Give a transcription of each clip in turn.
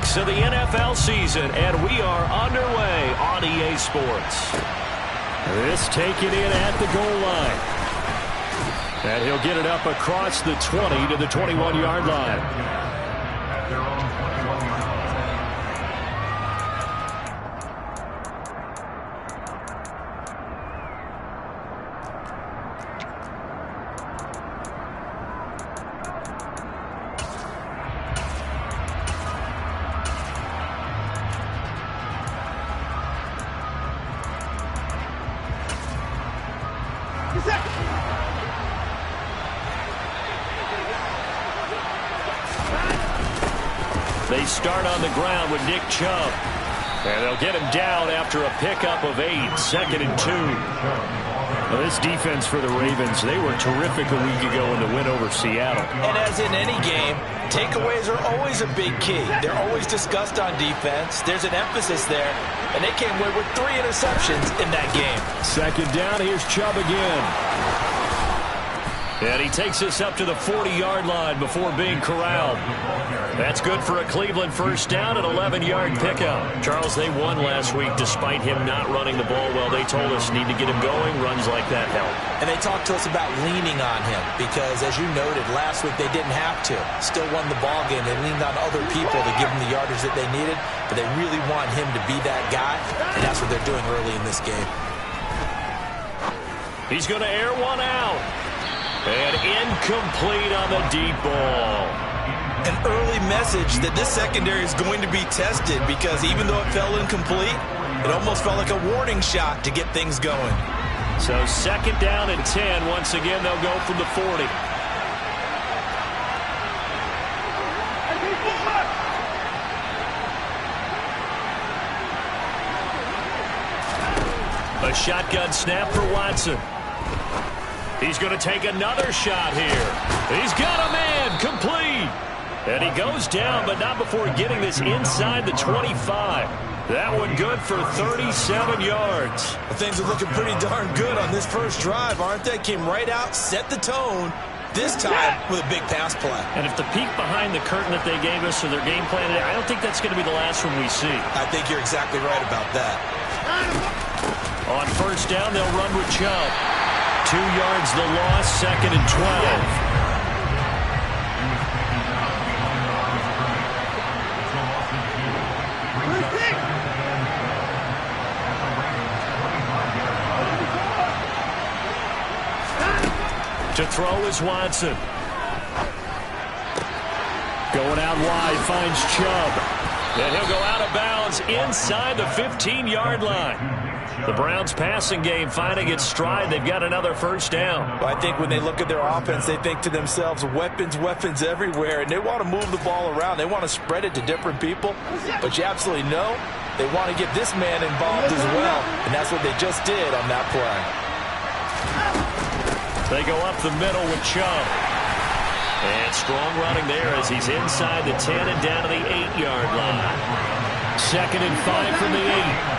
weeks of the NFL season, and we are underway on EA Sports. This taken in at the goal line. And he'll get it up across the 20 to the 21-yard line. They start on the ground with Nick Chubb. And they'll get him down after a pickup of 8, 2nd and 2. Well, this defense for the Ravens, they were terrific a week ago in the win over Seattle. And as in any game, takeaways are always a big key. They're always discussed on defense. There's an emphasis there. And they came away with 3 interceptions in that game. 2nd down, here's Chubb again. And he takes us up to the 40-yard line before being corralled. That's good for a Cleveland first down, an 11-yard pickup. Charles, they won last week despite him not running the ball well. They told us need to get him going. Runs like that help. And they talked to us about leaning on him because, as you noted, last week they didn't have to. Still won the ball game. They leaned on other people to give them the yardage that they needed, but they really want him to be that guy, and that's what they're doing early in this game. He's going to air one out. And incomplete on the deep ball. An early message that this secondary is going to be tested because even though it fell incomplete, it almost felt like a warning shot to get things going. So 2nd down and 10. Once again, they'll go from the 40. A shotgun snap for Watson. He's going to take another shot here. He's got a man, complete. And he goes down, but not before getting this inside the 25. That one good for 37 yards. Well, things are looking pretty darn good on this first drive, aren't they? Came right out, set the tone, this time with a big pass play. And if the peek behind the curtain that they gave us or their game plan today, I don't think that's going to be the last one we see. I think you're exactly right about that. On first down, they'll run with Chubb. 2 yards the loss, 2nd and 12. To throw is Watson. Going out wide, finds Chubb. And he'll go out of bounds inside the 15-yard line. The Browns' passing game finding its stride. They've got another first down. Well, I think when they look at their offense, they think to themselves, weapons, weapons everywhere. And they want to move the ball around. They want to spread it to different people. But you absolutely know they want to get this man involved as well. And that's what they just did on that play. They go up the middle with Chubb. And strong running there as he's inside the 10 and down to the 8-yard line. 2nd and 5 from the 8.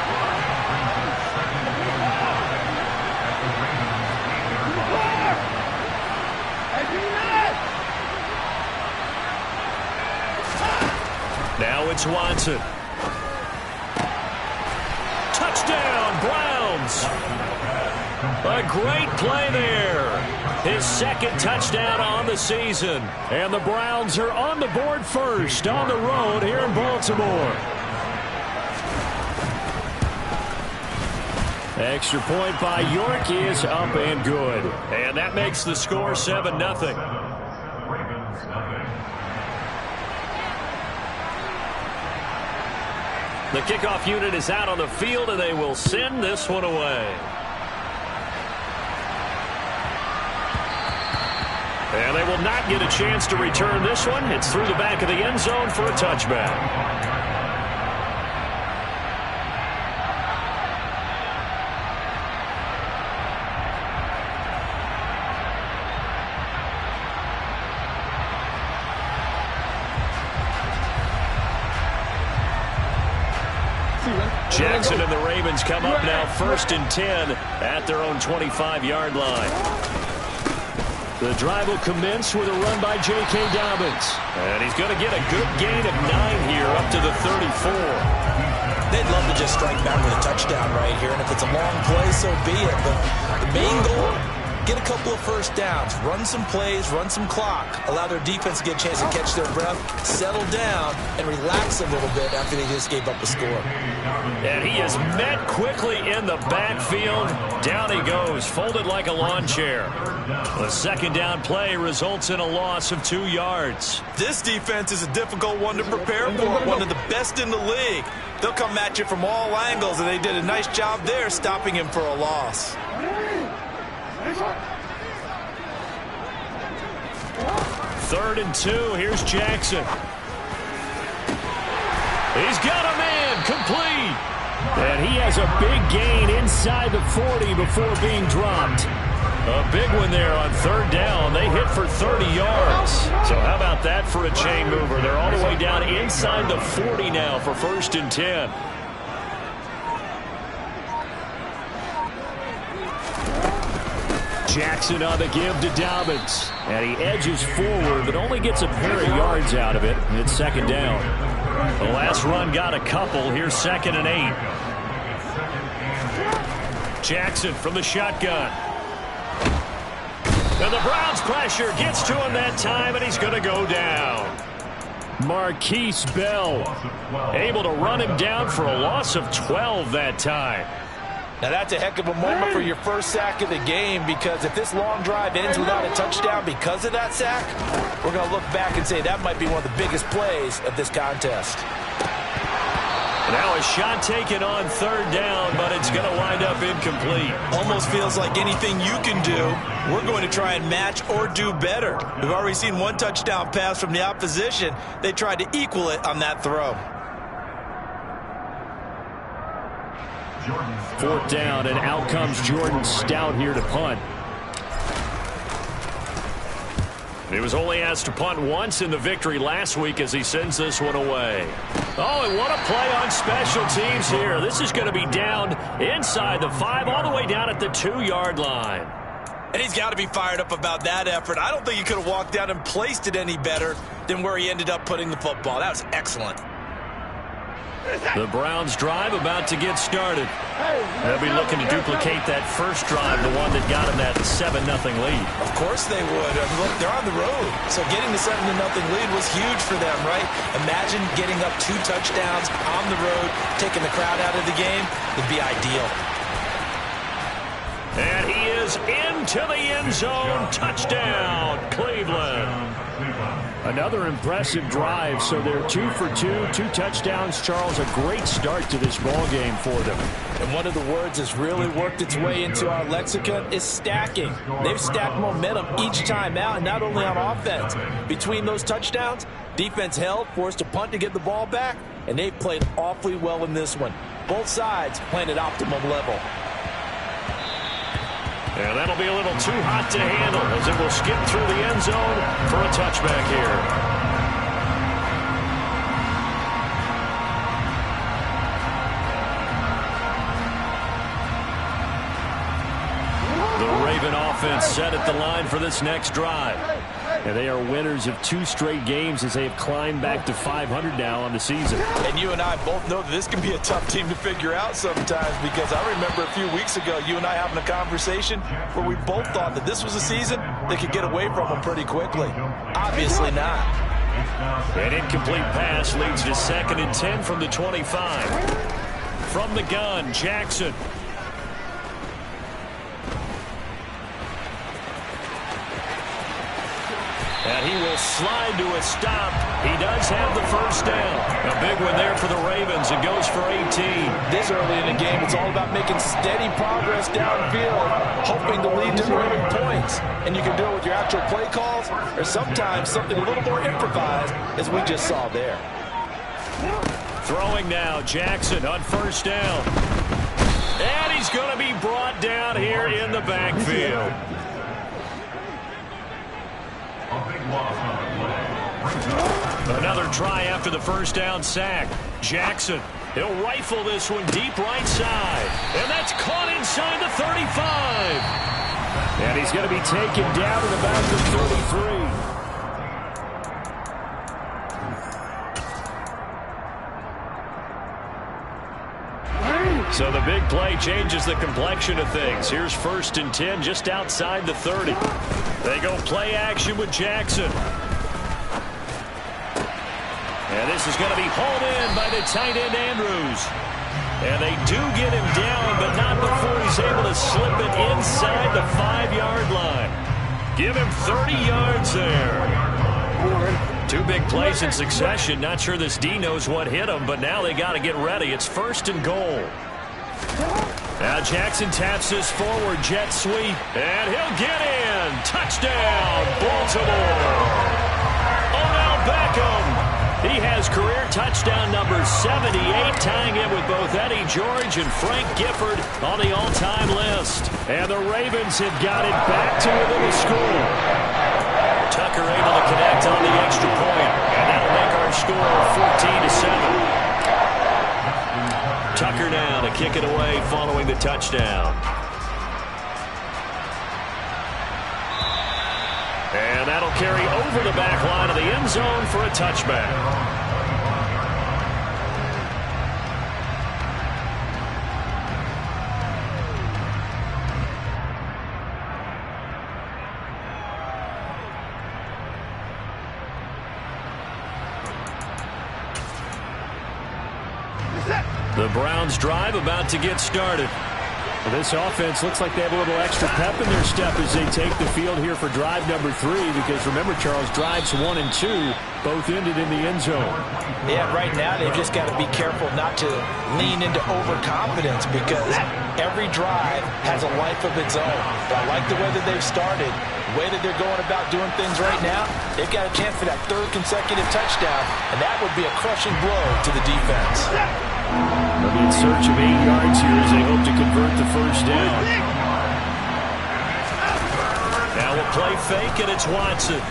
Now it's Watson. Touchdown, Browns. A great play there. His 2nd touchdown on the season. And the Browns are on the board first on the road here in Baltimore. Extra point by York is up and good. And that makes the score 7-0. The kickoff unit is out on the field, and they will send this one away. And they will not get a chance to return this one. It's through the back of the end zone for a touchback. Jackson and the Ravens come up now 1st and 10 at their own 25-yard line. The drive will commence with a run by J.K. Dobbins. And he's going to get a good gain of 9 here up to the 34. They'd love to just strike back with a touchdown right here, and if it's a long play, so be it. But the main goal, get a couple of first downs, run some plays, run some clock, allow their defense to get a chance to catch their breath, settle down, and relax a little bit after they just gave up a score. And he is met quickly in the backfield. Down he goes, folded like a lawn chair. The second down play results in a loss of 2 yards. This defense is a difficult one to prepare for, one of the best in the league. They'll come at you from all angles, and they did a nice job there stopping him for a loss. Third and 2. Here's Jackson. He's got a man complete. And he has a big gain inside the 40 before being dropped. A big one there on third down. They hit for 30 yards. So how about that for a chain mover? They're all the way down inside the 40 now for 1st and 10. Jackson on the give to Dobbins. And he edges forward, but only gets a pair of yards out of it. It's 2nd down. The last run got a couple. Here's 2nd and 8. Jackson from the shotgun. And the Browns pressure gets to him that time, and he's going to go down. Marquise Bell able to run him down for a loss of 12 that time. Now that's a heck of a moment for your first sack of the game, because if this long drive ends without a touchdown because of that sack, we're going to look back and say that might be one of the biggest plays of this contest. Now a shot taken on third down, but it's going to wind up incomplete. Almost feels like anything you can do, we're going to try and match or do better. We've already seen one touchdown pass from the opposition. They tried to equal it on that throw. 4th down, and out comes Jordan Stout here to punt. He was only asked to punt once in the victory last week as he sends this one away. Oh, and what a play on special teams here. This is going to be down inside the 5, all the way down at the 2-yard line. And he's got to be fired up about that effort. I don't think he could have walked down and placed it any better than where he ended up putting the football. That was excellent. The Browns drive about to get started. They'll be looking to duplicate that first drive, the one that got them that 7-0 lead. Of course they would. I mean, look, they're on the road. So getting the 7-0 lead was huge for them, right? Imagine getting up 2 touchdowns on the road, taking the crowd out of the game. It'd be ideal. And he is into the end zone. Touchdown, Cleveland. Another impressive drive, so they're 2 for 2, 2 touchdowns. Charles, a great start to this ball game for them. And one of the words that's really worked its way into our lexicon is stacking. They've stacked momentum each time out, and not only on offense. Between those touchdowns, defense held, forced to punt to get the ball back, and they've played awfully well in this one. Both sides playing at optimum level. And that'll be a little too hot to handle as it will skip through the end zone for a touchback here. The Raven offense set at the line for this next drive. And they are winners of 2 straight games as they have climbed back to 500 now on the season. And you and I both know that this can be a tough team to figure out sometimes, because I remember a few weeks ago you and I having a conversation where we both thought that this was a season they could get away from them pretty quickly. Obviously not. An incomplete pass leads to 2nd and 10 from the 25. From the gun, Jackson. And he will slide to a stop. He does have the first down. A big one there for the Ravens. It goes for 18. This early in the game, it's all about making steady progress downfield, hoping to lead to early points. And you can do it with your actual play calls, or sometimes something a little more improvised, as we just saw there. Throwing now, Jackson on first down. And he's going to be brought down here in the backfield. Another try after the first down sack. Jackson, he'll rifle this one deep right side. And that's caught inside the 35. And he's going to be taken down in about the 33. So the big play changes the complexion of things. Here's 1st and 10 just outside the 30. They go play action with Jackson. And this is going to be hauled in by the tight end Andrews. And they do get him down, but not before he's able to slip it inside the 5-yard line. Give him 30 yards there. 2 big plays in succession. Not sure this D knows what hit him, but now they got to get ready. It's 1st and goal. Now Jackson taps this forward jet sweep, and he'll get in. Touchdown, Baltimore. Odell Beckham. He has career touchdown number 78, tying it with both Eddie George and Frank Gifford on the all-time list. And the Ravens have got it back to within the score. Tucker able to connect on the extra point, and that'll make our score 14-7. Tucker now to kick it away following the touchdown. And that'll carry over the back line of the end zone for a touchback. The Browns drive about to get started. Well, this offense looks like they have a little extra pep in their step as they take the field here for drive number 3, because remember, Charles, drives 1 and 2 both ended in the end zone. Yeah, right now they've just got to be careful not to lean into overconfidence, because every drive has a life of its own. But I like the way that they've started, the way that they're going about doing things right now. They've got a chance for that 3rd consecutive touchdown, and that would be a crushing blow to the defense. They'll be in search of 8 yards here as they hope to convert the 1st down. Now we'll play fake, and it's Watson.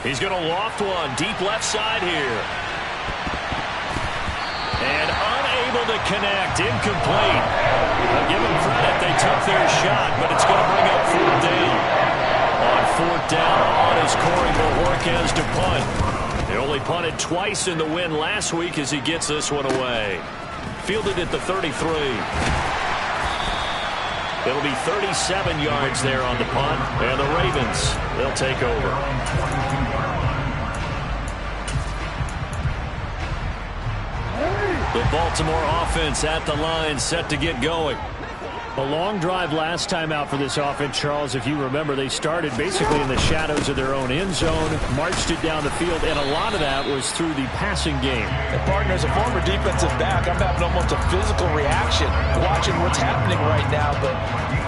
He's going to loft one deep left side here. And unable to connect, incomplete. I'll give them credit, they took their shot, but it's going to bring up 4th down. On 4th down, on is Corey Bojorquez to punt. They only punted twice in the win last week as he gets this one away. Fielded at the 33. It'll be 37 yards there on the punt, and the Ravens, they'll take over. The Baltimore offense at the line, set to get going. A long drive last time out for this offense, Charles. If you remember, they started basically in the shadows of their own end zone, marched it down the field, and a lot of that was through the passing game. The partner, as a former defensive back, I'm having almost a physical reaction watching what's happening right now. But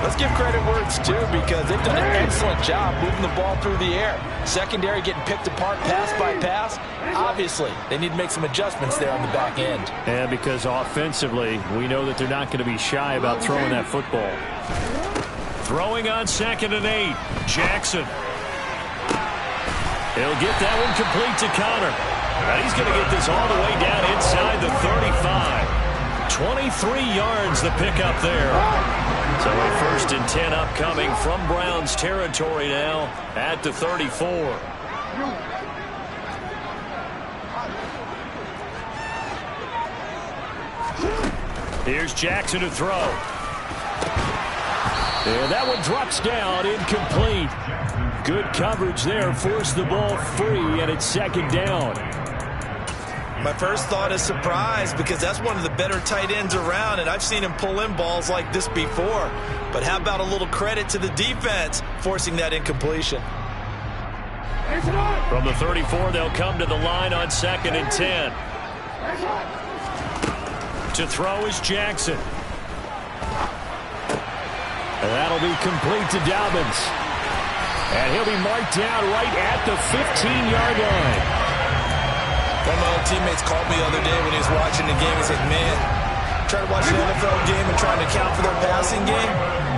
let's give credit where it's due, because they've done an excellent job moving the ball through the air. Secondary getting picked apart pass by pass. Obviously, they need to make some adjustments there on the back end. And because offensively, we know that they're not going to be shy about throwing that football. Throwing on 2nd and 8. Jackson. He'll get that one complete to Connor. And he's going to get this all the way down inside the 35. 23 yards the pickup there. So a 1st and 10 upcoming from Browns territory now at the 34. Here's Jackson to throw. And that one drops down, incomplete. Good coverage there, forced the ball free, and it's 2nd down. My first thought is surprise, because that's one of the better tight ends around, and I've seen him pull in balls like this before. But how about a little credit to the defense forcing that incompletion? From the 34, they'll come to the line on 2nd and 10. To throw is Jackson. And that'll be complete to Dobbins. And he'll be marked down right at the 15-yard line. One of my old teammates called me the other day when he was watching the game and said, man, trying to watch an NFL game and trying to count for their passing game,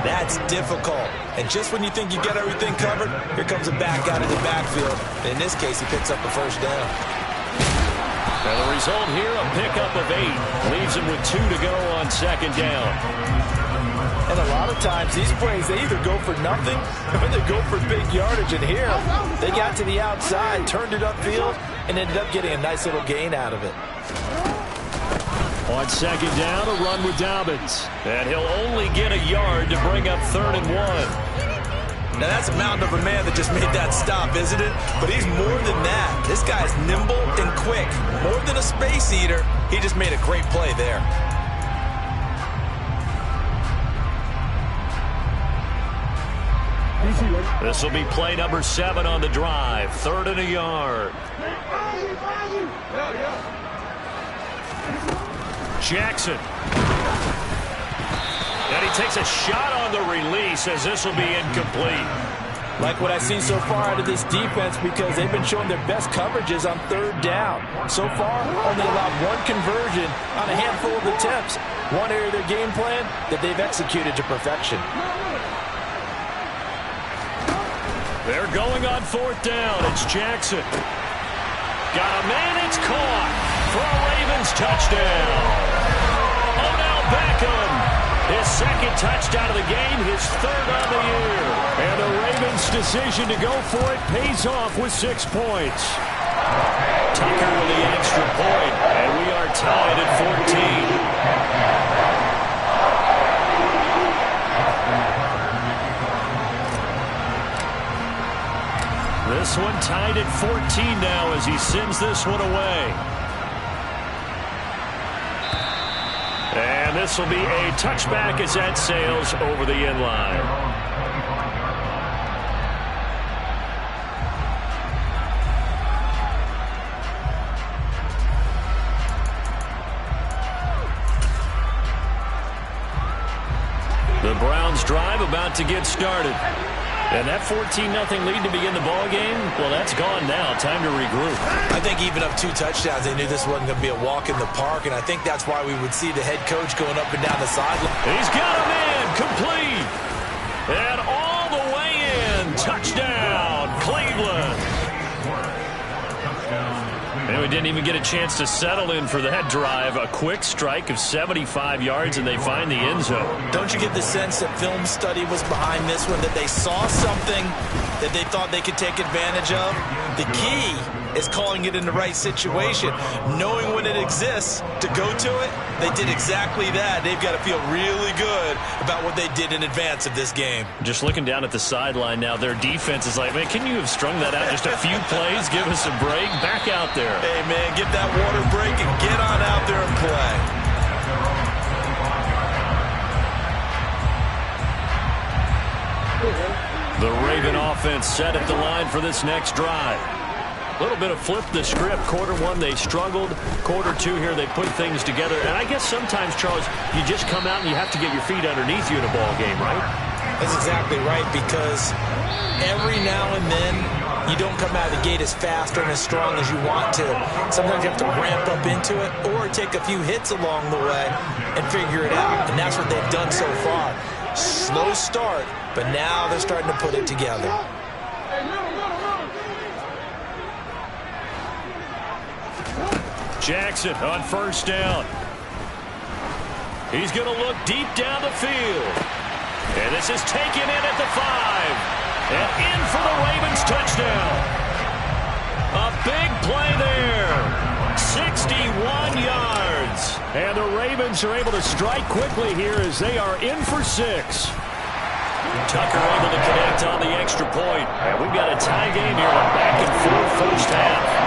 that's difficult. And just when you think you got everything covered, here comes a back out of the backfield. And in this case, he picks up the 1st down. And the result here, a pickup of 8. Leaves him with 2 to go on 2nd down. And a lot of times, these plays, they either go for nothing or they go for big yardage. And here, they got to the outside, turned it upfield, and ended up getting a nice little gain out of it. On second down, a run with Dobbins. And he'll only get a yard to bring up 3rd and 1. Now, that's a mountain of a man that just made that stop, isn't it? But he's more than that. This guy's nimble and quick. More than a space eater, he just made a great play there. This will be play number 7 on the drive. 3rd and a yard. Jackson. And he takes a shot on the release as this will be incomplete. Like what I've seen so far out of this defense because they've been showing their best coverages on 3rd down. So far, only allowed 1 conversion on a handful of attempts. One area of their game plan that they've executed to perfection. They're going on 4th down. It's Jackson. Got a man, it's caught for a Ravens touchdown. Odell Beckham, his 2nd touchdown of the game, his 3rd on the year. And the Ravens' decision to go for it pays off with 6 points. Tucker with the extra point, and we are tied at 14. This one tied at 14 now as he sends this one away. And this will be a touchback as that sails over the end line. The Browns drive about to get started. And that 14-0 lead to begin the ball game, well, that's gone now. Time to regroup. I think even up 2 touchdowns, they knew this wasn't going to be a walk in the park, and I think that's why we would see the head coach going up and down the sideline. He's got a man, complete. And all the way in. Touchdown, Cleveland. And we didn't even get a chance to settle in for that drive. A quick strike of 75 yards, and they find the end zone. Don't you get the sense that film study was behind this one, that they saw something that they thought they could take advantage of? The key is calling it in the right situation, knowing when it exists to go to it. They did exactly that. They've got to feel really good about what they did in advance of this game. Just looking down at the sideline now, their defense is like, man, can you have strung that out just a few plays? Give us a break. Back out there. Hey, man, get that water break and get on out there and play. The Raven offense set at the line for this next drive. A little bit of flip the script. Quarter 1, they struggled. Quarter 2 here, they put things together. And I guess sometimes, Charles, you just come out and you have to get your feet underneath you in a ball game, right? That's exactly right, because every now and then you don't come out of the gate as fast or as strong as you want to. Sometimes you have to ramp up into it or take a few hits along the way and figure it out. And that's what they've done so far. Slow start, but now they're starting to put it together. Jackson on 1st down. He's going to look deep down the field. And this is taken in at the 5. And in for the Ravens touchdown. A big play there. 61 yards. And the Ravens are able to strike quickly here as they are in for 6. Tucker able to connect on the extra point. And we've got a tie game here, a back-and-forth first half.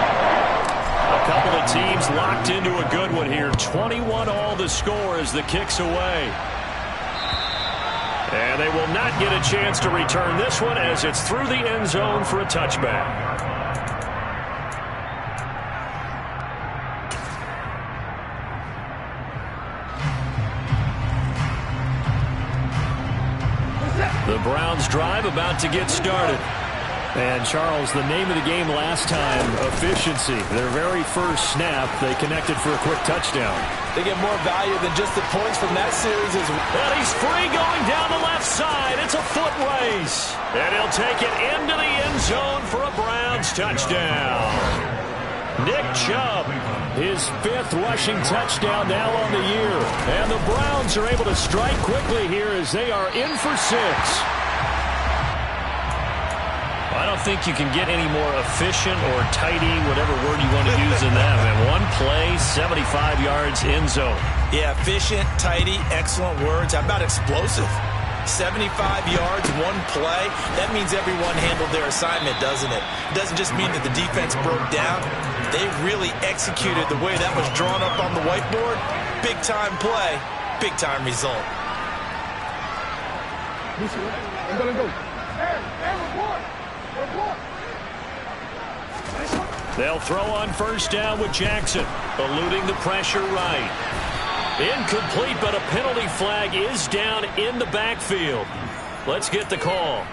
A couple of teams locked into a good one here. 21-all the score as the kick's away. And they will not get a chance to return this one as it's through the end zone for a touchback. The Browns drive about to get started. And, Charles, the name of the game last time, efficiency. Their very first snap, they connected for a quick touchdown. They get more value than just the points from that series as well. And he's free going down the left side. It's a foot race. And he'll take it into the end zone for a Browns touchdown. Nick Chubb, his 5th rushing touchdown now on the year. And the Browns are able to strike quickly here as they are in for 6. I don't think you can get any more efficient or tidy, whatever word you want to use in that. And one play, 75 yards in zone. Yeah, efficient, tidy, excellent words. How about explosive? 75 yards, one play. That means everyone handled their assignment, doesn't it? It doesn't just mean that the defense broke down. They really executed the way that was drawn up on the whiteboard. Big-time play, big-time result. They'll throw on first down with Jackson, eluding the pressure right. Incomplete, but a penalty flag is down in the backfield. Let's get the call.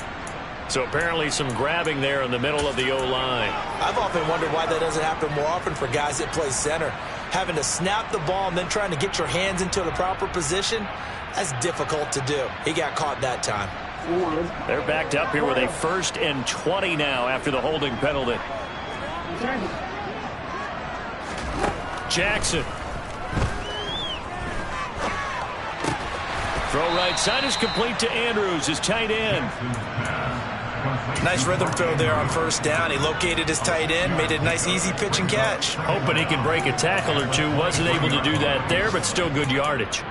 So apparently some grabbing there in the middle of the O-line. I've often wondered why that doesn't happen more often for guys that play center. Having to snap the ball and then trying to get your hands into the proper position, that's difficult to do. He got caught that time. They're backed up here with a 1st and 20 now after the holding penalty. Jackson. Throw right side is complete to Andrews, his tight end. Nice rhythm throw there on first down. He located his tight end, made it a nice easy pitch and catch. Hoping he can break a tackle or two. Wasn't able to do that there, but still good yardage.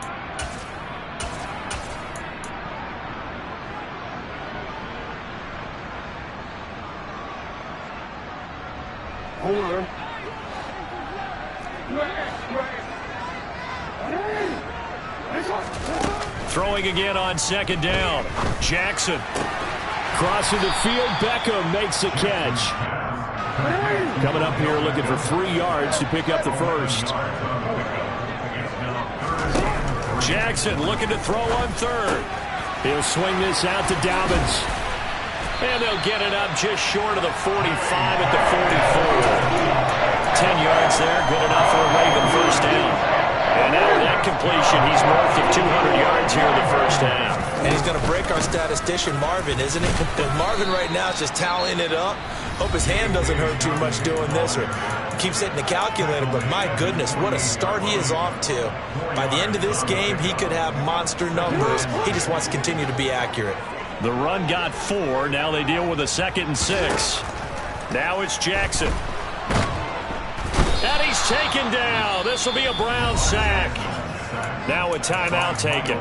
Throwing again on 2nd down. Jackson. Crossing the field. Beckham makes the catch. Coming up here looking for 3 yards to pick up the 1st. Jackson looking to throw on 3rd. He'll swing this out to Dobbins. And they'll get it up just short of the 45 at the 44. 10 yards there. Good enough for a Raven first down. And now with that completion, he's north of 200 yards here in the first half. And he's going to break our statistician, Marvin, isn't he? Because Marvin right now is just tallying it up. Hope his hand doesn't hurt too much doing this or keeps hitting the calculator. But my goodness, what a start he is off to. By the end of this game, he could have monster numbers. He just wants to continue to be accurate. The run got 4. Now they deal with a 2nd and 6. Now it's Jackson. And he's taken down. This will be a Brown sack. Now a timeout taken.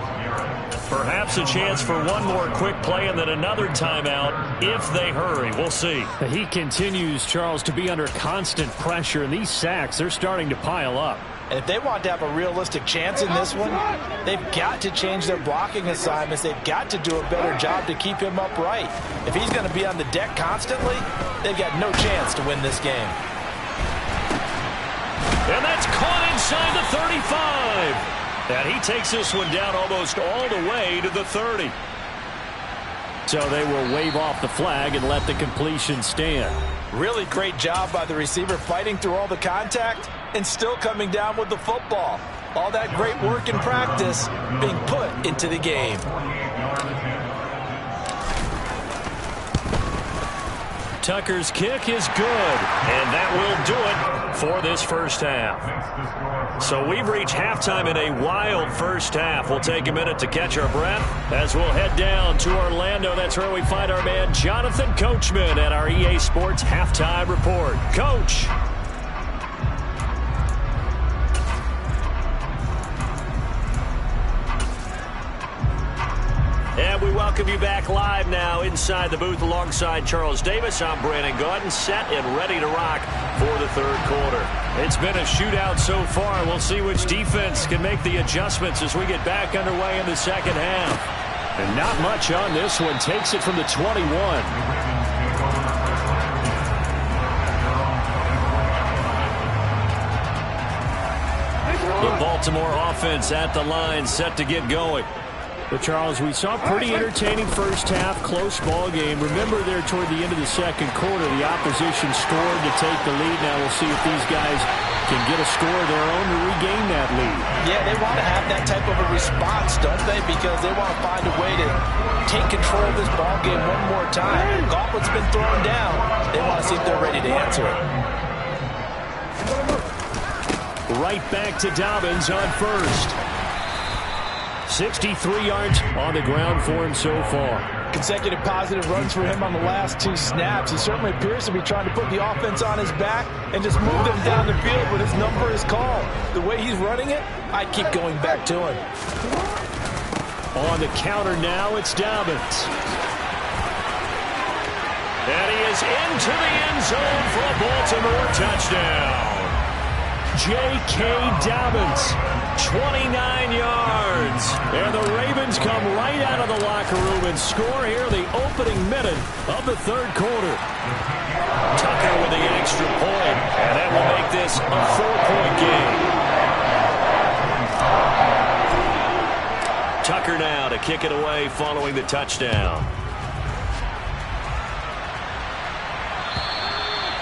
Perhaps a chance for one more quick play and then another timeout if they hurry. We'll see. He continues, Charles, to be under constant pressure, and these sacks, they're starting to pile up. And if they want to have a realistic chance in this one, they've got to change their blocking assignments. They've got to do a better job to keep him upright. If he's going to be on the deck constantly, they've got no chance to win this game. And that's caught inside the 35. And he takes this one down almost all the way to the 30. So they will wave off the flag and let the completion stand. Really great job by the receiver fighting through all the contact and still coming down with the football. All that great work in practice being put into the game. Tucker's kick is good, and that will do it for this first half. So we've reached halftime in a wild first half. We'll take a minute to catch our breath as we'll head down to Orlando. That's where we find our man Jonathan Coachman at our EA Sports Halftime Report. Coach. And we welcome you back live now inside the booth alongside Charles Davis. I'm Brandon Gaudin, set and ready to rock for the 3rd quarter. It's been a shootout so far. We'll see which defense can make the adjustments as we get back underway in the 2nd half. And not much on this one. Takes it from the 21. The Baltimore offense at the line, set to get going. But, Charles, we saw a pretty entertaining first half, close ball game. Remember there toward the end of the 2nd quarter, the opposition scored to take the lead. Now we'll see if these guys can get a score of their own to regain that lead. Yeah, they want to have that type of a response, don't they? Because they want to find a way to take control of this ball game one more time. Gauntlet's been thrown down. They want to see if they're ready to answer it. Right back to Dobbins on first. 63 yards on the ground for him so far. Consecutive positive runs for him on the last 2 snaps. He certainly appears to be trying to put the offense on his back and just move them down the field when his number is called. The way he's running it, I keep going back to him. On the counter now, it's Dobbins. And he is into the end zone for a Baltimore touchdown. J.K. Dobbins, 29 yards. And the Ravens come right out of the locker room and score here the opening minute of the third quarter. Tucker with the extra point, and that will make this a 4-point game. Tucker now to kick it away following the touchdown.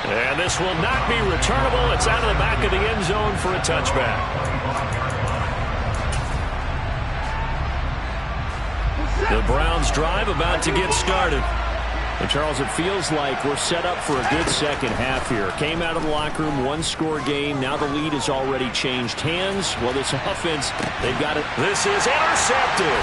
And this will not be returnable. It's out of the back of the end zone for a touchback. The Browns drive about to get started. And Charles, it feels like we're set up for a good second half here. Came out of the locker room, 1-score game. Now the lead has already changed hands. Well, this offense, they've got it. This is intercepted.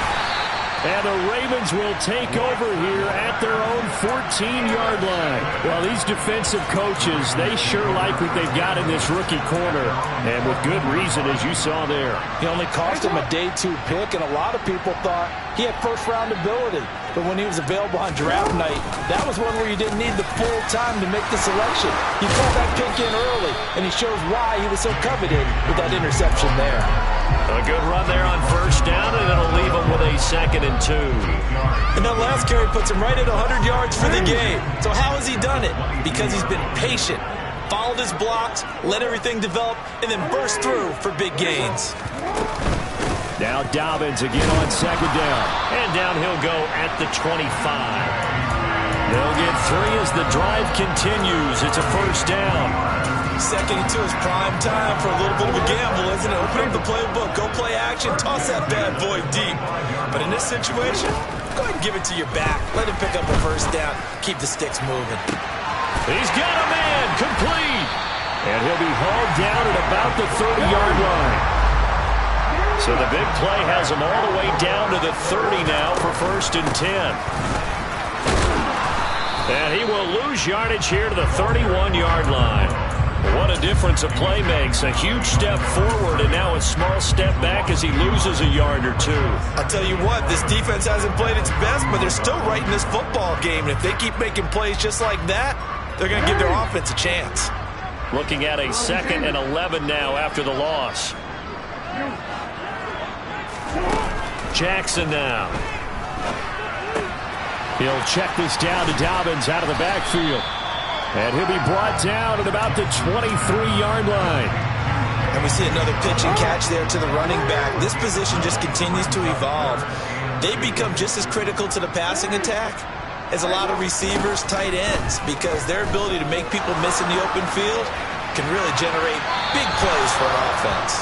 And the Ravens will take over here at their own 14-yard line. Well, these defensive coaches, they sure like what they've got in this rookie corner. And with good reason, as you saw there. He only cost him a day 2 pick, and a lot of people thought he had first-round ability. But when he was available on draft night, that was one where you didn't need the full time to make the selection. He pulled that pick in early, and he shows why he was so coveted with that interception there. A good run there on first down, and it'll leave him with a 2nd and 2. And that last carry puts him right at 100 yards for the game. So how has he done it? Because he's been patient, followed his blocks, let everything develop, and then burst through for big gains. Now Dobbins again on 2nd down. And down he'll go at the 25. They'll get 3 as the drive continues. It's a first down. 2nd and 2 is prime time for a little bit of a gamble, isn't it? Open up the playbook, go play action, toss that bad boy deep. But in this situation, go ahead and give it to your back. Let him pick up a first down. Keep the sticks moving. He's got a man, complete. And he'll be hauled down at about the 30-yard line. So the big play has him all the way down to the 30 now for 1st and 10. And he will lose yardage here to the 31-yard line. What a difference a play makes. A huge step forward and now a small step back as he loses a yard or 2. I'll tell you what, this defense hasn't played its best, but they're still right in this football game. And if they keep making plays just like that, they're going to give their offense a chance. Looking at a 2nd and 11 now after the loss. Jackson now. He'll check this down to Dobbins out of the backfield. And he'll be brought down at about the 23-yard line. And we see another pitch and catch there to the running back. This position just continues to evolve. They become just as critical to the passing attack as a lot of receivers, tight ends, because their ability to make people miss in the open field can really generate big plays for an offense.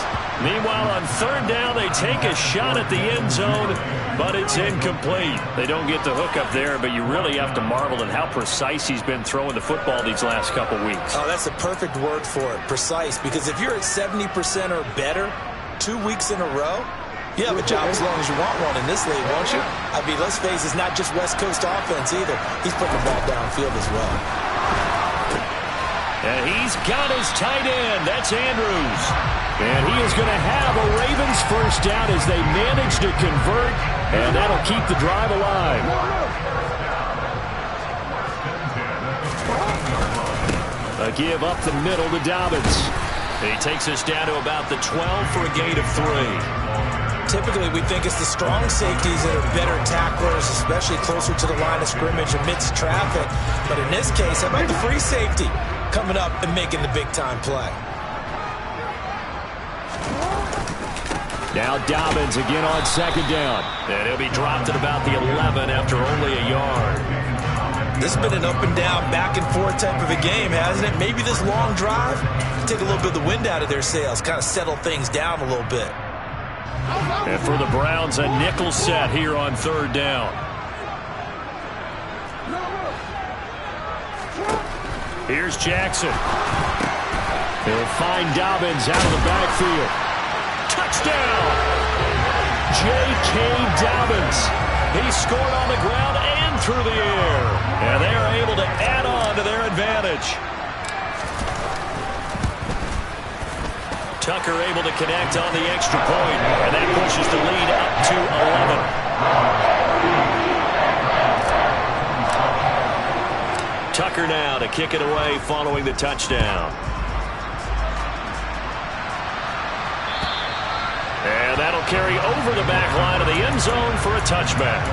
Meanwhile, on 3rd down, they take a shot at the end zone, but it's incomplete. They don't get the hook up there, but you really have to marvel at how precise he's been throwing the football these last couple weeks. Oh, that's the perfect word for it, precise, because if you're at 70% or better 2 weeks in a row, you have a job as long as you want one in this league, won't you? I mean, let's face it, it's not just West Coast offense either. He's putting the ball downfield as well. And he's got his tight end. That's Andrews. And he is going to have a Ravens first down as they manage to convert, and that'll keep the drive alive. A give up the middle to Dobbins. He takes us down to about the 12 for a gain of 3. Typically, we think it's the strong safeties that are better tacklers, especially closer to the line of scrimmage amidst traffic. But in this case, how about the free safety coming up and making the big-time play? Now Dobbins again on 2nd down. And he'll be dropped at about the 11 after only a yard. This has been an up-and-down, back-and-forth type of a game, hasn't it? Maybe this long drive take a little bit of the wind out of their sails, kind of settle things down a little bit. And for the Browns, a nickel set here on 3rd down. Here's Jackson. He'll find Dobbins out of the backfield. Touchdown! J.K. Dobbins. He scored on the ground and through the air. And they are able to add on to their advantage. Tucker able to connect on the extra point, and that pushes the lead up to 11. Tucker now to kick it away following the touchdown. And that'll carry over the back line of the end zone for a touchback.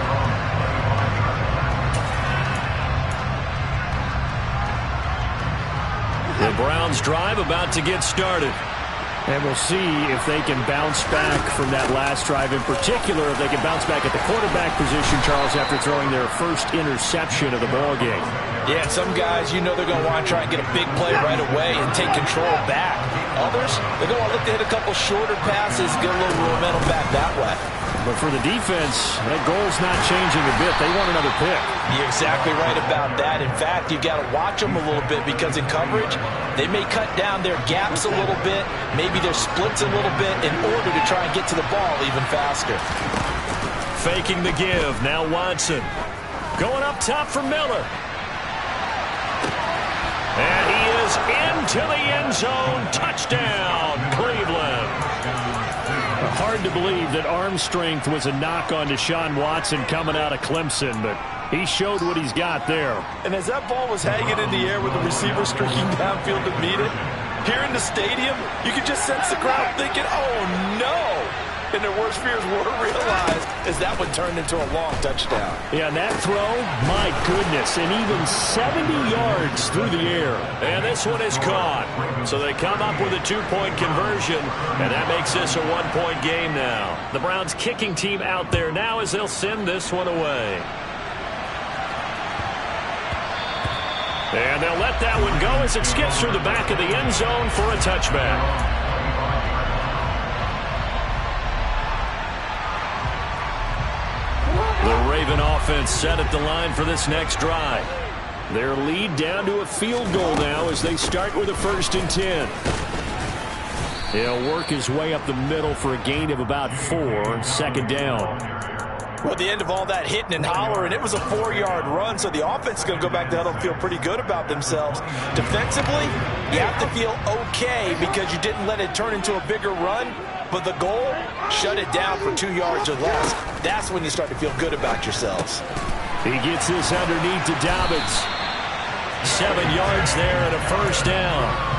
The Browns drive about to get started. And we'll see if they can bounce back from that last drive, in particular if they can bounce back at the quarterback position, Charles, after throwing their first interception of the ballgame. Yeah, some guys, you know they're going to want to try and get a big play right away and take control back. Others, they're going to look to hit a couple shorter passes, get a little momentum back that way. But for the defense, that goal's not changing a bit. They want another pick. You're exactly right about that. In fact, you've got to watch them a little bit because in coverage, they may cut down their gaps a little bit, maybe their splits a little bit in order to try and get to the ball even faster. Faking the give. Now Watson. Going up top for Miller. And he is into the end zone. Touchdown, Cleveland. Hard to believe that arm strength was a knock on Deshaun Watson coming out of Clemson, but he showed what he's got there. And as that ball was hanging in the air with the receiver streaking downfield to meet it, here in the stadium, you could just sense the crowd thinking, oh, no. And their worst fears were realized as that one turned into a long touchdown. Yeah, and that throw, my goodness, and even 70 yards through the air. And this one is caught. So they come up with a two-point conversion, and that makes this a one-point game now. The Browns kicking team out there now as they'll send this one away. And they'll let that one go as it skips through the back of the end zone for a touchback. The Raven offense set at the line for this next drive. Their lead down to a field goal now as they start with a 1st and 10. He'll work his way up the middle for a gain of about 4, 2nd down. Well, at the end of all that hitting and hollering, it was a 4-yard run, so the offense is going to go back to huddle and feel pretty good about themselves. Defensively, you have to feel okay because you didn't let it turn into a bigger run, but the goal, shut it down for 2 yards or less. That's when you start to feel good about yourselves. He gets this underneath to Dobbins. 7 yards there and a 1st down.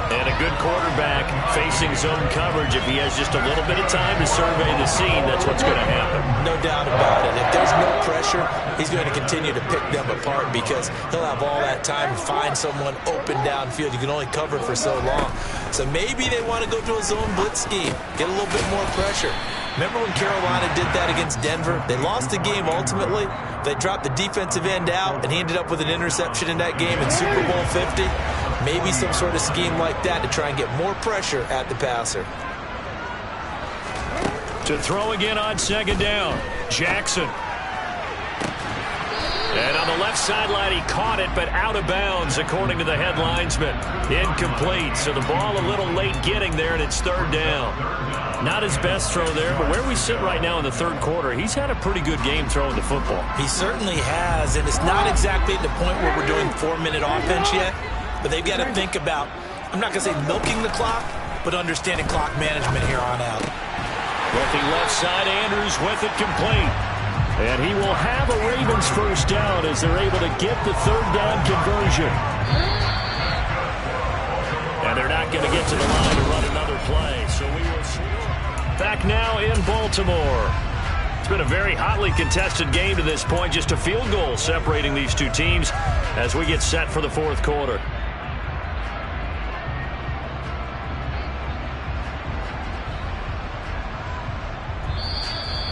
And a good quarterback facing zone coverage. If he has just a little bit of time to survey the scene, that's what's going to happen. No doubt about it. If there's no pressure, he's going to continue to pick them apart because he'll have all that time to find someone open downfield. You can only cover for so long. So maybe they want to go to a zone blitz scheme, get a little bit more pressure. Remember when Carolina did that against Denver? They lost the game ultimately. They dropped the defensive end out, and he ended up with an interception in that game in Super Bowl 50. Maybe some sort of scheme like that to try and get more pressure at the passer. To throw again on 2nd down, Jackson. And on the left sideline, he caught it, but out of bounds, according to the head linesman. Incomplete, so the ball a little late getting there, and it's 3rd down. Not his best throw there, but where we sit right now in the 3rd quarter, he's had a pretty good game throwing the football. He certainly has, and it's not exactly at the point where we're doing 4-minute offense yet, but they've got to think about, I'm not going to say milking the clock, but understanding clock management here on out. Looking left side, Andrews with it complete. And he will have a Ravens 1st down as they're able to get the 3rd down conversion. And they're not going to get to the line to run another play. So we will see. Back now in Baltimore. It's been a very hotly contested game to this point. Just a field goal separating these two teams as we get set for the 4th quarter.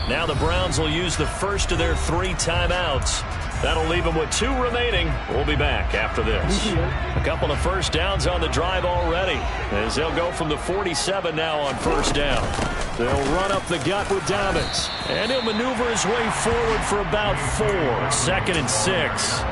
Now the Browns will use the first of their 3 timeouts. That'll leave them with 2 remaining. We'll be back after this. A couple of 1st downs on the drive already, as they'll go from the 47 now on 1st down. They'll run up the gut with Dobbins, and he'll maneuver his way forward for about 4. 2nd and 6.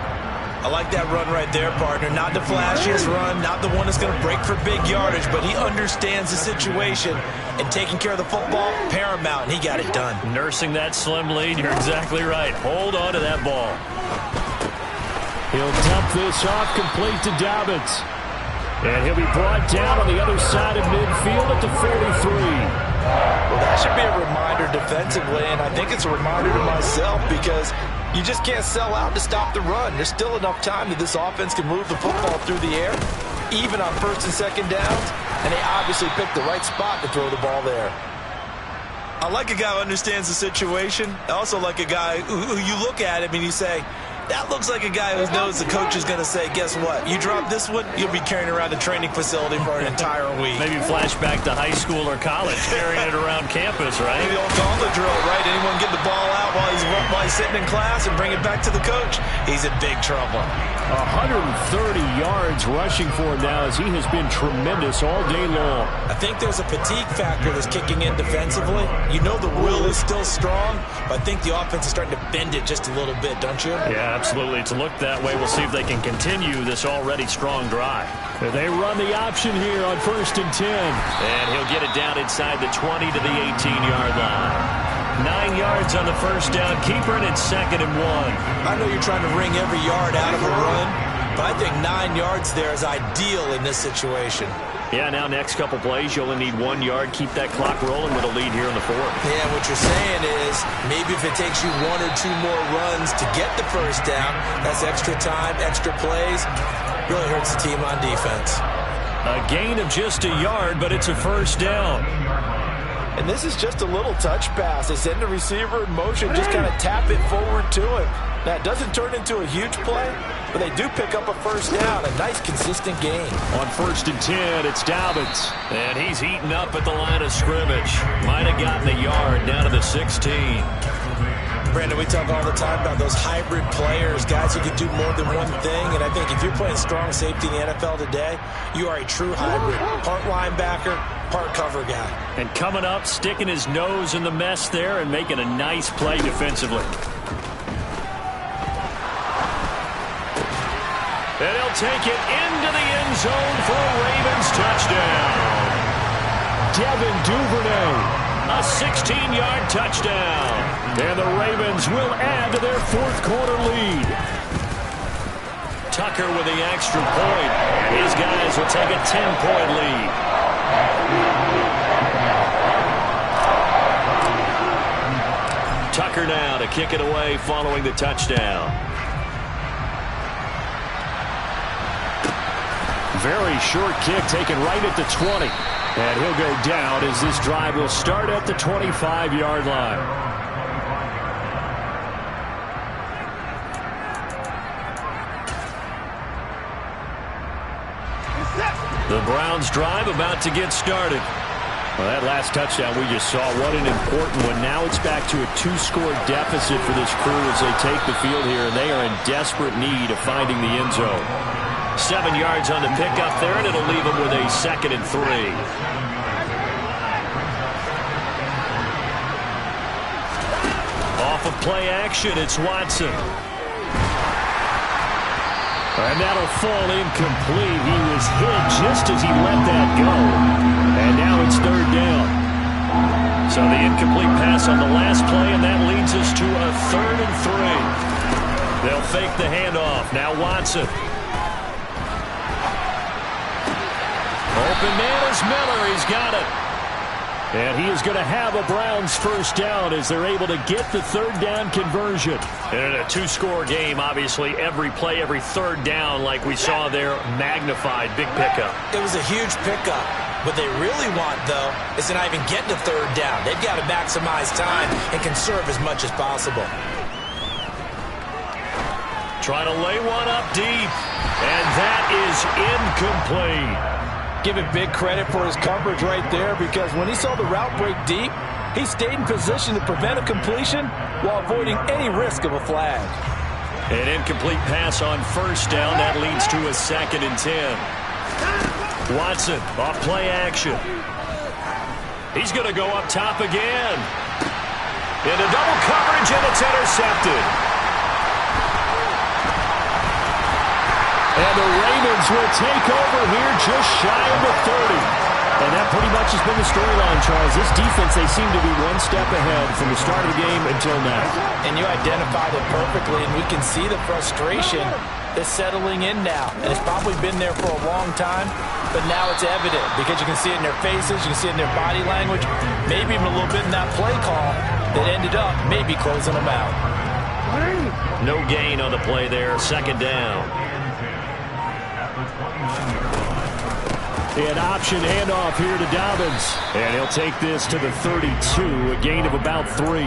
I like that run right there, partner. Not the flashiest run, not the one that's going to break for big yardage, but he understands the situation, and taking care of the football, paramount, and he got it done. Nursing that slim lead, you're exactly right. Hold on to that ball. He'll dump this off, complete to Dobbins. And he'll be brought down on the other side of midfield at the 43. Well, that should be a reminder defensively, and I think it's a reminder to myself because you just can't sell out to stop the run. There's still enough time that this offense can move the football through the air, even on first and second downs, and they obviously picked the right spot to throw the ball there. I like a guy who understands the situation. I also like a guy who you look at him and you say, that looks like a guy who knows the coach is going to say, guess what? You drop this one, you'll be carrying around the training facility for an entire week. Maybe flashback to high school or college, carrying it around campus, right? The old gauntlet drill, right? Anyone get the ball out while he's sitting in class and bring it back to the coach? He's in big trouble. 130 yards rushing for him now as he has been tremendous all day long. I think there's a fatigue factor that's kicking in defensively. You know the will is still strong, but I think the offense is starting to bend it just a little bit, don't you? Yeah, absolutely. It's looked that way. We'll see if they can continue this already strong drive. They run the option here on 1st and 10. And he'll get it down inside the 20 to the 18-yard line. 9 yards on the first down. Keeper, and it's 2nd and 1. I know you're trying to wring every yard out of a run, but I think 9 yards there is ideal in this situation. Yeah, now next couple plays, you only need 1 yard. Keep that clock rolling with a lead here in the 4th. Yeah, what you're saying is maybe if it takes you 1 or 2 more runs to get the first down, that's extra time, extra plays. Really hurts the team on defense. A gain of just a yard, but it's a first down. And this is just a little touch pass. They send the receiver in motion, just kind of tap it forward to him. Now, it doesn't turn into a huge play, but they do pick up a first down, a nice, consistent gain. On 1st and 10, it's Dobbins. And he's heating up at the line of scrimmage. Might have gotten a yard down to the 16. Brandon, we talk all the time about those hybrid players, guys who can do more than one thing, and I think if you're playing strong safety in the NFL today, you are a true hybrid. Part linebacker, part cover guy. And coming up, sticking his nose in the mess there and making a nice play defensively. And he'll take it into the end zone for a Ravens touchdown. Devin Duvernay. A 16-yard touchdown. And the Ravens will add to their 4th quarter lead. Tucker with the extra point. His guys will take a 10-point lead. Tucker now to kick it away following the touchdown. Very short kick taken right at the 20. And he'll go down as this drive will start at the 25-yard line. The Browns drive about to get started. Well, that last touchdown we just saw, what an important one. Now it's back to a 2-score deficit for this crew as they take the field here, and they are in desperate need of finding the end zone. 7 yards on the pickup there, and it'll leave them with a 2nd and 3. Off of play action, it's Watson. And that'll fall incomplete. He was hit just as he let that go. And now it's 3rd down. So the incomplete pass on the last play, and that leads us to a 3rd and 3. They'll fake the handoff. Now Watson. Open man is Miller. He's got it. And he is going to have a Browns first down as they're able to get the 3rd down conversion. And in a 2-score game, obviously, every play, every 3rd down, like we saw there, magnified. Big pickup. It was a huge pickup. What they really want, though, is to not even get to 3rd down. They've got to maximize time and conserve as much as possible. Trying to lay one up deep. And that is incomplete. Give him big credit for his coverage right there, because when he saw the route break deep, he stayed in position to prevent a completion while avoiding any risk of a flag. An incomplete pass on first down. That leads to a 2nd and 10. Watson off play action. He's going to go up top again. Into double coverage, and it's intercepted. And the Ravens will take over here just shy of the 30. And that pretty much has been the storyline, Charles. This defense, they seem to be one step ahead from the start of the game until now. And you identified it perfectly, and we can see the frustration is settling in now. And it's probably been there for a long time, but now it's evident because you can see it in their faces, you can see it in their body language, maybe even a little bit in that play call that ended up maybe closing them out. No gain on the play there, second down. An option handoff here to Dobbins. And he'll take this to the 32, a gain of about 3.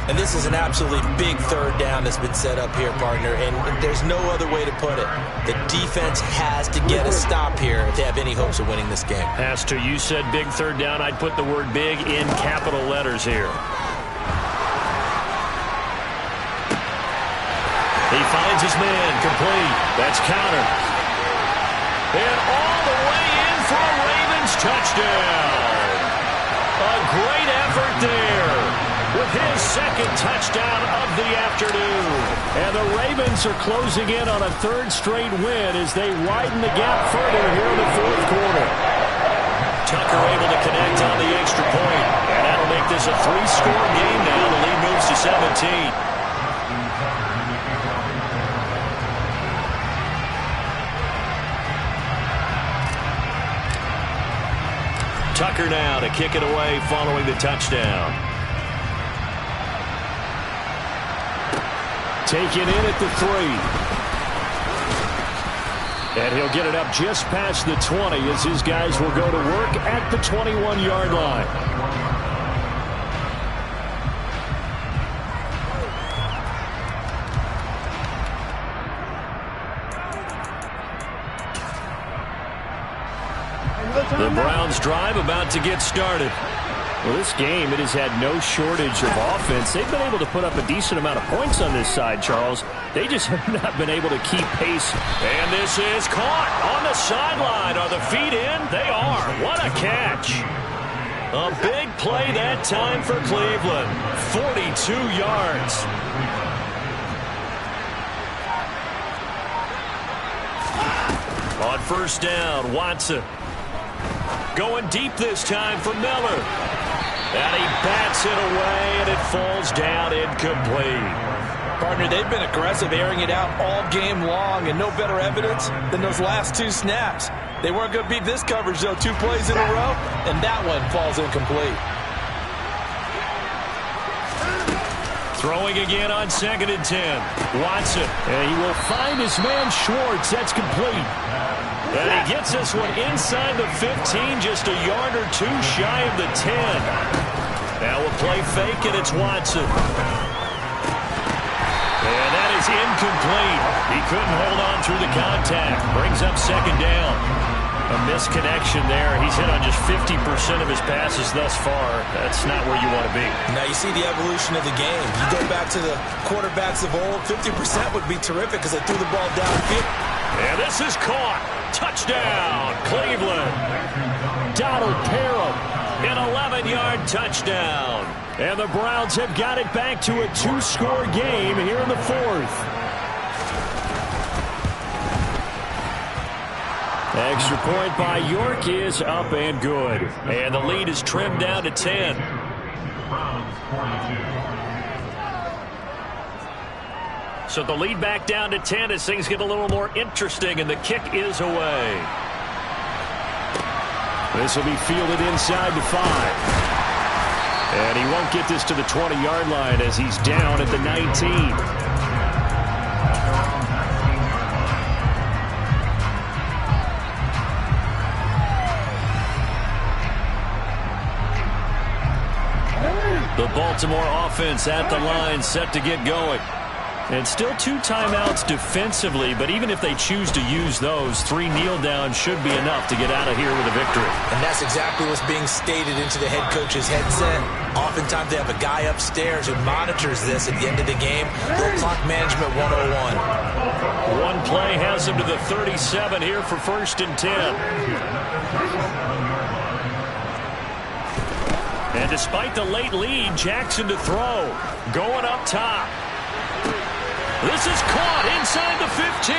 And this is an absolutely big third down that's been set up here, partner, and there's no other way to put it. The defense has to get a stop here if they have any hopes of winning this game. As to you said big third down, I'd put the word big in capital letters here. He finds his man, complete. That's counter. And all the way in for a Ravens touchdown. A great effort there with his second touchdown of the afternoon. And the Ravens are closing in on a third straight win as they widen the gap further here in the fourth quarter. Tucker able to connect on the extra point. And that'll make this a 3-score game now. The lead moves to 17. Tucker now to kick it away following the touchdown. Taken in at the 3. And he'll get it up just past the 20 as his guys will go to work at the 21-yard line. The Browns drive about to get started. Well, this game, it has had no shortage of offense. They've been able to put up a decent amount of points on this side, Charles. They just have not been able to keep pace. And this is caught on the sideline. Are the feet in? They are. What a catch. A big play that time for Cleveland. 42 yards. On first down, Watson. Going deep this time for Miller. And he bats it away, and it falls down incomplete. Partner, they've been aggressive, airing it out all game long, and no better evidence than those last 2 snaps. They weren't going to beat this coverage, though. 2 plays in a row, and that one falls incomplete. Throwing again on 2nd and 10. Watson. And he will find his man Schwartz. That's complete. And he gets this one inside the 15, just a yard or 2 shy of the 10. Now we'll play fake, and it's Watson. And that is incomplete. He couldn't hold on through the contact. Brings up 2nd down. A misconnection there. He's hit on just 50% of his passes thus far. That's not where you want to be. Now you see the evolution of the game. You go back to the quarterbacks of old, 50% would be terrific because they threw the ball downfield. And this is caught. Touchdown, Cleveland. Donald Parham, an 11-yard touchdown. And the Browns have got it back to a 2-score game here in the fourth. Extra point by York is up and good. And the lead is trimmed down to 10. So the lead back down to 10 as things get a little more interesting, and the kick is away. This will be fielded inside the 5. And he won't get this to the 20-yard line as he's down at the 19. The Baltimore offense at the line, set to get going. And still 2 timeouts defensively, but even if they choose to use those, 3 kneel downs should be enough to get out of here with a victory. And that's exactly what's being stated into the head coach's headset. Oftentimes they have a guy upstairs who monitors this at the end of the game. Little clock management 101. One play has him to the 37 here for 1st and 10. And despite the late lead, Jackson to throw. Going up top. This is caught inside the 15.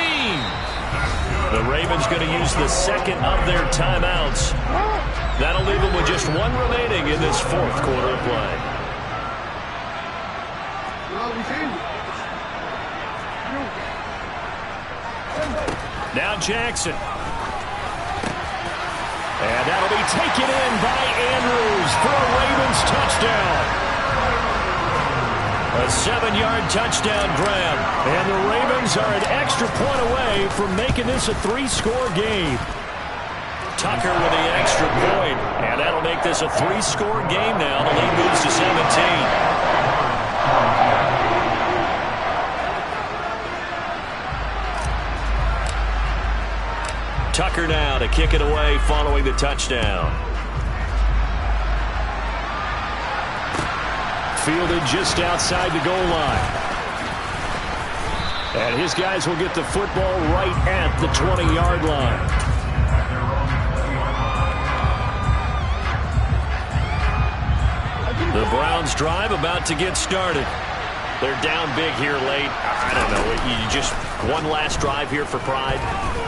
The Ravens going to use the second of their timeouts. That'll leave them with just one remaining in this fourth quarter of play. Now Jackson. And that'll be taken in by Andrews for a Ravens touchdown. A 7-yard touchdown grab. And the Ravens are an extra point away from making this a 3-score game. Tucker with the extra point. And that'll make this a 3-score game now. The lead moves to 17. Tucker now to kick it away following the touchdown. Fielded just outside the goal line. And his guys will get the football right at the 20-yard line. The Browns drive about to get started. They're down big here late. I don't know. You just one last drive here for pride.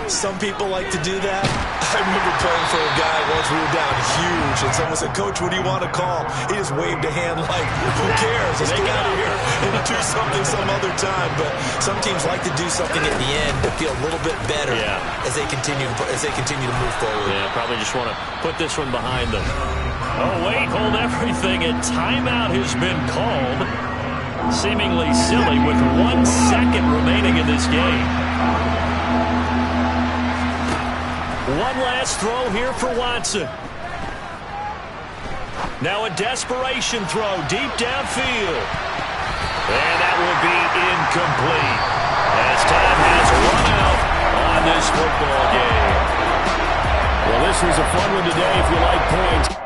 Some people like to do that. I remember playing for a guy once. We were down huge, and someone said, "Coach, what do you want to call?" He just waved a hand like, "Who cares? Let's get out of here and do something some other time." But some teams like to do something at the end to feel a little bit better as they continue to move forward. Yeah, probably just want to put this one behind them. Oh, wait, hold everything. A timeout has been called. Seemingly silly with 1 second remaining in this game. One last throw here for Watson. Now a desperation throw deep downfield. And that will be incomplete as time has run out on this football game. Well, this was a fun one today if you like points.